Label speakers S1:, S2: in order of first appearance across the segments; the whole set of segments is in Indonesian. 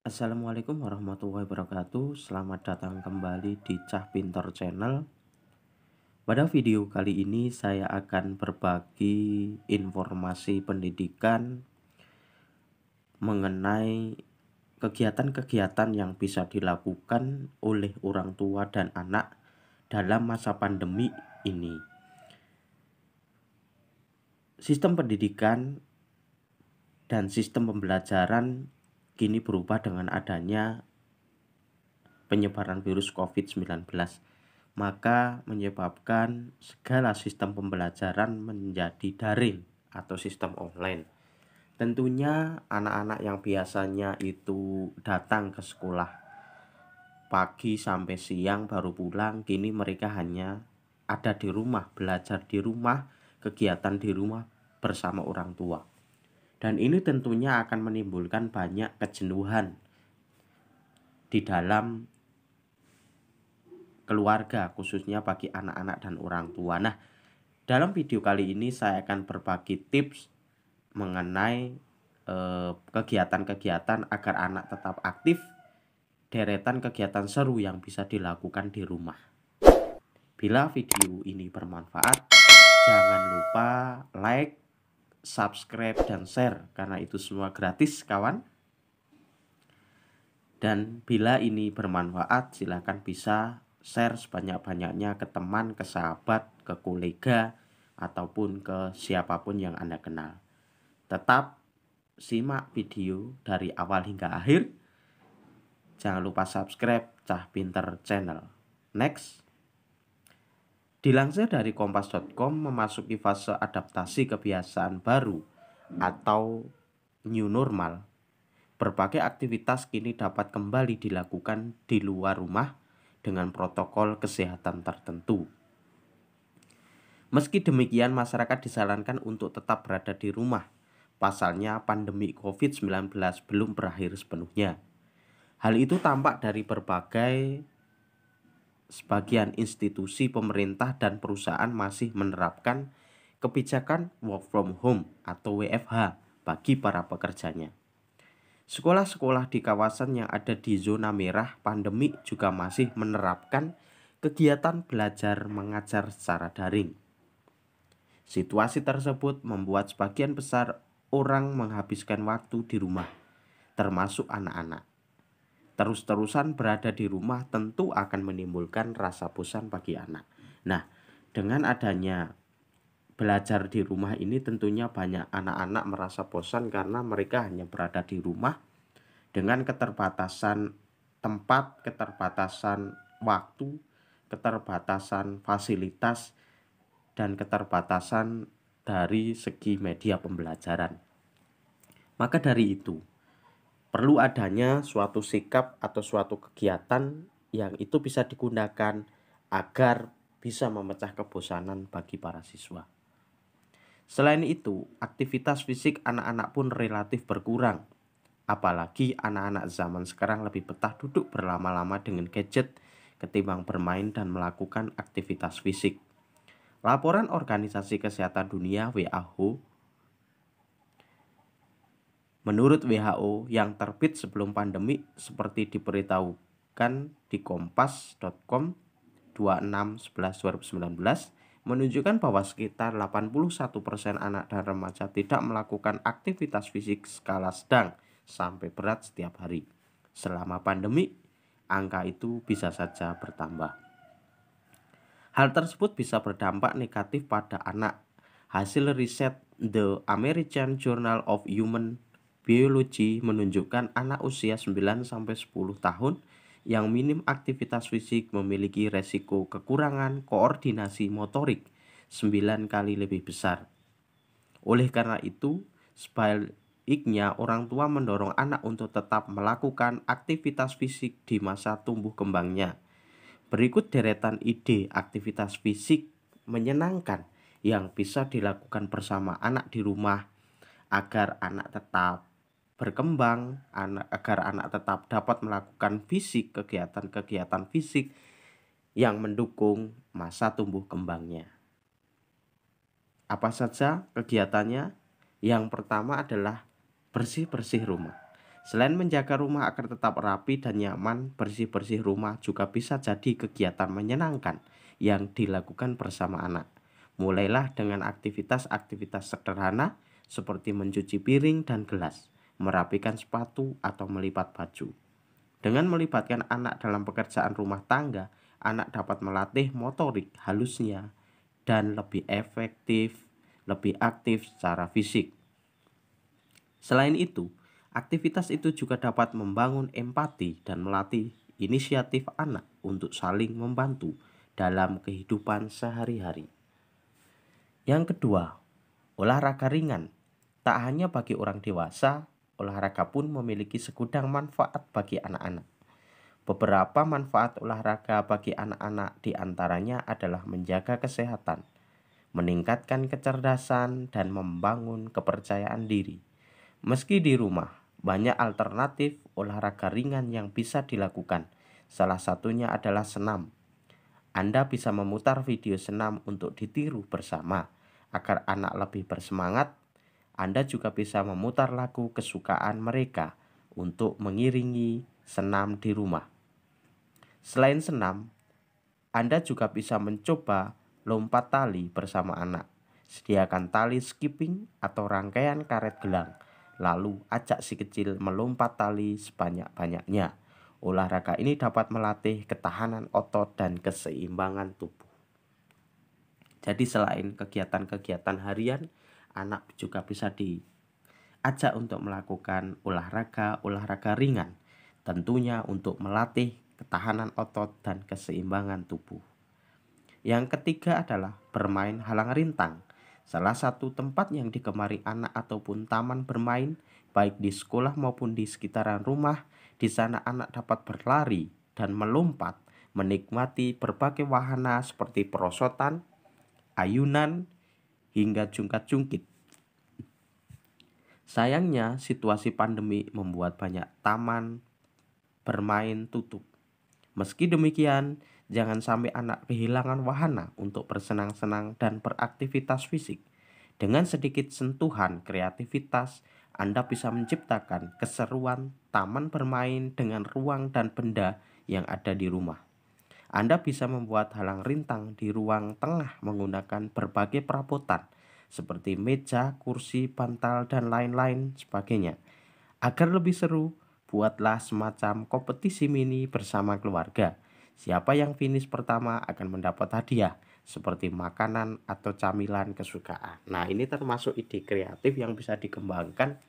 S1: Assalamualaikum warahmatullahi wabarakatuh. Selamat datang kembali di Cah Pinter Channel. Pada video kali ini saya akan berbagi informasi pendidikan mengenai kegiatan-kegiatan yang bisa dilakukan oleh orang tua dan anak dalam masa pandemi ini. Sistem pendidikan dan sistem pembelajaran kini berubah dengan adanya penyebaran virus COVID-19, maka menyebabkan segala sistem pembelajaran menjadi daring atau sistem online. Tentunya anak-anak yang biasanya itu datang ke sekolah pagi sampai siang baru pulang, kini mereka hanya ada di rumah, belajar di rumah, kegiatan di rumah bersama orang tua. Dan ini tentunya akan menimbulkan banyak kejenuhan di dalam keluarga, khususnya bagi anak-anak dan orang tua. Nah, dalam video kali ini saya akan berbagi tips mengenai kegiatan-kegiatan agar anak tetap aktif, deretan kegiatan seru yang bisa dilakukan di rumah. Bila video ini bermanfaat, jangan lupa like, subscribe, dan share, karena itu semua gratis, kawan. Dan bila ini bermanfaat, silakan bisa share sebanyak-banyaknya ke teman, ke sahabat, ke kolega, ataupun ke siapapun yang Anda kenal. Tetap simak video dari awal hingga akhir. Jangan lupa subscribe Cah Pinter Channel. Next. Dilansir dari kompas.com, memasuki fase adaptasi kebiasaan baru atau new normal. Berbagai aktivitas kini dapat kembali dilakukan di luar rumah dengan protokol kesehatan tertentu. Meski demikian, masyarakat disarankan untuk tetap berada di rumah. Pasalnya, pandemi COVID-19 belum berakhir sepenuhnya. Hal itu tampak dari sebagian institusi pemerintah dan perusahaan masih menerapkan kebijakan work from home atau WFH bagi para pekerjanya. Sekolah-sekolah di kawasan yang ada di zona merah pandemi juga masih menerapkan kegiatan belajar mengajar secara daring. Situasi tersebut membuat sebagian besar orang menghabiskan waktu di rumah, termasuk anak-anak. Terus-terusan berada di rumah tentu akan menimbulkan rasa bosan bagi anak. Nah, dengan adanya belajar di rumah ini tentunya banyak anak-anak merasa bosan karena mereka hanya berada di rumah dengan keterbatasan tempat, keterbatasan waktu, keterbatasan fasilitas, dan keterbatasan dari segi media pembelajaran. Maka dari itu, perlu adanya suatu sikap atau suatu kegiatan yang itu bisa digunakan agar bisa memecah kebosanan bagi para siswa. Selain itu, aktivitas fisik anak-anak pun relatif berkurang. Apalagi anak-anak zaman sekarang lebih betah duduk berlama-lama dengan gadget ketimbang bermain dan melakukan aktivitas fisik. Laporan Organisasi Kesehatan Dunia WHO, menurut WHO yang terbit sebelum pandemi seperti diberitahukan di kompas.com 26/11/2019, menunjukkan bahwa sekitar 81% anak dan remaja tidak melakukan aktivitas fisik skala sedang sampai berat setiap hari. Selama pandemi, angka itu bisa saja bertambah. Hal tersebut bisa berdampak negatif pada anak. Hasil riset The American Journal of Human Biology menunjukkan anak usia 9-10 tahun yang minim aktivitas fisik memiliki resiko kekurangan koordinasi motorik 9 kali lebih besar. Oleh karena itu, sebaliknya orang tua mendorong anak untuk tetap melakukan aktivitas fisik di masa tumbuh kembangnya. Berikut deretan ide aktivitas fisik menyenangkan yang bisa dilakukan bersama anak di rumah agar anak tetap berkembang, agar anak tetap dapat melakukan kegiatan-kegiatan fisik yang mendukung masa tumbuh kembangnya. Apa saja kegiatannya? Yang pertama adalah bersih-bersih rumah. Selain menjaga rumah agar tetap rapi dan nyaman, bersih-bersih rumah juga bisa jadi kegiatan menyenangkan yang dilakukan bersama anak. Mulailah dengan aktivitas-aktivitas sederhana seperti mencuci piring dan gelas, merapikan sepatu, atau melipat baju. Dengan melibatkan anak dalam pekerjaan rumah tangga, anak dapat melatih motorik halusnya dan lebih aktif secara fisik. Selain itu, aktivitas itu juga dapat membangun empati dan melatih inisiatif anak untuk saling membantu dalam kehidupan sehari-hari. Yang kedua, olahraga ringan. Tak hanya bagi orang dewasa, olahraga pun memiliki segudang manfaat bagi anak-anak. Beberapa manfaat olahraga bagi anak-anak diantaranya adalah menjaga kesehatan, meningkatkan kecerdasan, dan membangun kepercayaan diri. Meski di rumah, banyak alternatif olahraga ringan yang bisa dilakukan. Salah satunya adalah senam. Anda bisa memutar video senam untuk ditiru bersama. Agar anak lebih bersemangat, Anda juga bisa memutar lagu kesukaan mereka untuk mengiringi senam di rumah. Selain senam, Anda juga bisa mencoba lompat tali bersama anak. Sediakan tali skipping atau rangkaian karet gelang, lalu ajak si kecil melompat tali sebanyak-banyaknya. Olahraga ini dapat melatih ketahanan otot dan keseimbangan tubuh. Jadi selain kegiatan-kegiatan harian, anak juga bisa diajak untuk melakukan olahraga ringan, tentunya untuk melatih ketahanan otot dan keseimbangan tubuh. Yang ketiga adalah bermain halang rintang. Salah satu tempat yang digemari anak ataupun taman bermain, baik di sekolah maupun di sekitaran rumah. Di sana anak dapat berlari dan melompat, menikmati berbagai wahana seperti perosotan, ayunan, hingga jungkat-jungkit. Sayangnya, situasi pandemi membuat banyak taman bermain tutup. Meski demikian, jangan sampai anak kehilangan wahana untuk bersenang-senang dan beraktivitas fisik. Dengan sedikit sentuhan kreativitas, Anda bisa menciptakan keseruan taman bermain dengan ruang dan benda yang ada di rumah. Anda bisa membuat halang rintang di ruang tengah menggunakan berbagai perabotan seperti meja, kursi, bantal, dan lain-lain sebagainya. Agar lebih seru, buatlah semacam kompetisi mini bersama keluarga. Siapa yang finish pertama akan mendapat hadiah seperti makanan atau camilan kesukaan. Nah, ini termasuk ide kreatif yang bisa dikembangkan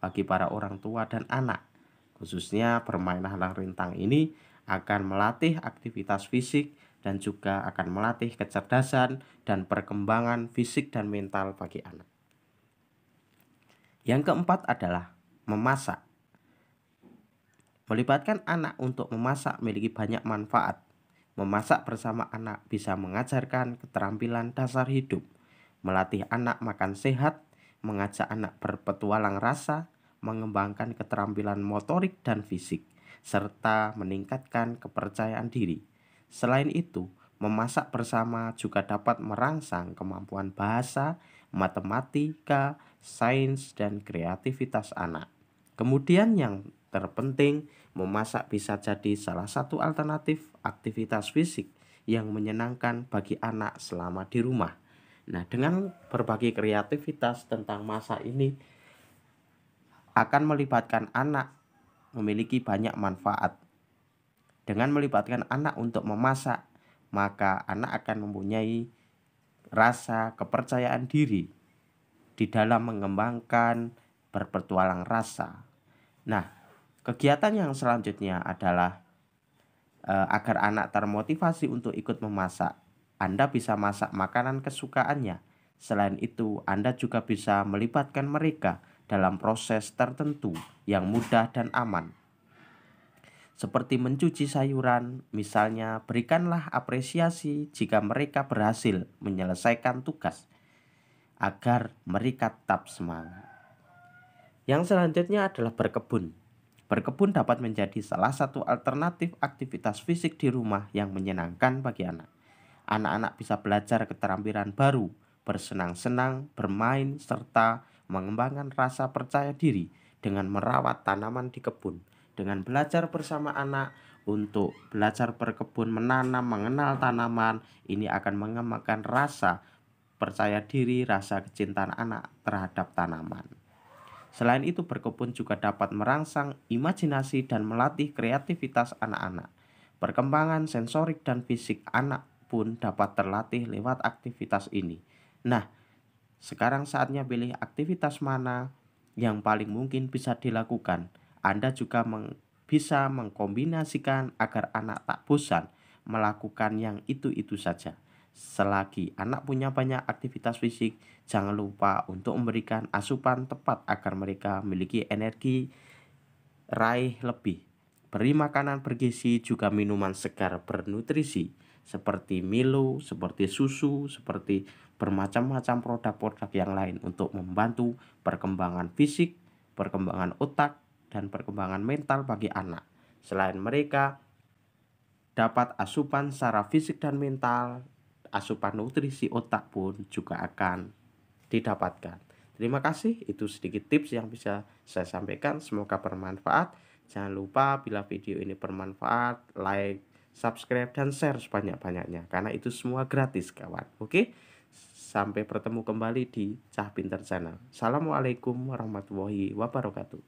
S1: bagi para orang tua dan anak. Khususnya bermain halang rintang ini akan melatih aktivitas fisik dan juga akan melatih kecerdasan dan perkembangan fisik dan mental bagi anak. Yang keempat adalah memasak. Melibatkan anak untuk memasak memiliki banyak manfaat. Memasak bersama anak bisa mengajarkan keterampilan dasar hidup, melatih anak makan sehat, mengajak anak berpetualang rasa, mengembangkan keterampilan motorik dan fisik, serta meningkatkan kepercayaan diri. Selain itu, memasak bersama juga dapat merangsang kemampuan bahasa, matematika, sains, dan kreativitas anak. Kemudian yang terpenting, memasak bisa jadi salah satu alternatif aktivitas fisik yang menyenangkan bagi anak selama di rumah. Nah, dengan berbagi kreativitas tentang masak ini akan melibatkan anak memiliki banyak manfaat. Dengan melibatkan anak untuk memasak, maka anak akan mempunyai rasa kepercayaan diri di dalam mengembangkan berpetualang rasa. Nah, kegiatan yang selanjutnya adalah agar anak termotivasi untuk ikut memasak. Anda bisa masak makanan kesukaannya. Selain itu, Anda juga bisa melibatkan mereka dalam proses tertentu yang mudah dan aman. Seperti mencuci sayuran, misalnya berikanlah apresiasi jika mereka berhasil menyelesaikan tugas, agar mereka tetap semangat. Yang selanjutnya adalah berkebun. Berkebun dapat menjadi salah satu alternatif aktivitas fisik di rumah yang menyenangkan bagi anak. Anak-anak bisa belajar keterampilan baru, bersenang-senang, bermain, serta mengembangkan rasa percaya diri dengan merawat tanaman di kebun. Dengan belajar bersama anak untuk belajar berkebun, menanam, mengenal tanaman, ini akan mengembangkan rasa percaya diri, rasa kecintaan anak terhadap tanaman. Selain itu, berkebun juga dapat merangsang imajinasi dan melatih kreativitas anak-anak. Perkembangan sensorik dan fisik anak pun dapat terlatih lewat aktivitas ini. Nah, sekarang saatnya pilih aktivitas mana yang paling mungkin bisa dilakukan. Anda juga bisa mengkombinasikan agar anak tak bosan melakukan yang itu-itu saja. Selagi anak punya banyak aktivitas fisik, jangan lupa untuk memberikan asupan tepat agar mereka memiliki energi raih lebih. Beri makanan bergizi, juga minuman segar bernutrisi seperti Milo, seperti susu, seperti bermacam-macam produk-produk yang lain untuk membantu perkembangan fisik, perkembangan otak, dan perkembangan mental bagi anak. Selain mereka dapat asupan secara fisik dan mental, asupan nutrisi otak pun juga akan didapatkan. Terima kasih, itu sedikit tips yang bisa saya sampaikan, semoga bermanfaat. Jangan lupa bila video ini bermanfaat, like, subscribe, dan share sebanyak-banyaknya, karena itu semua gratis kawan. Oke, sampai bertemu kembali di Cah Pinter Channel. Assalamualaikum warahmatullahi wabarakatuh.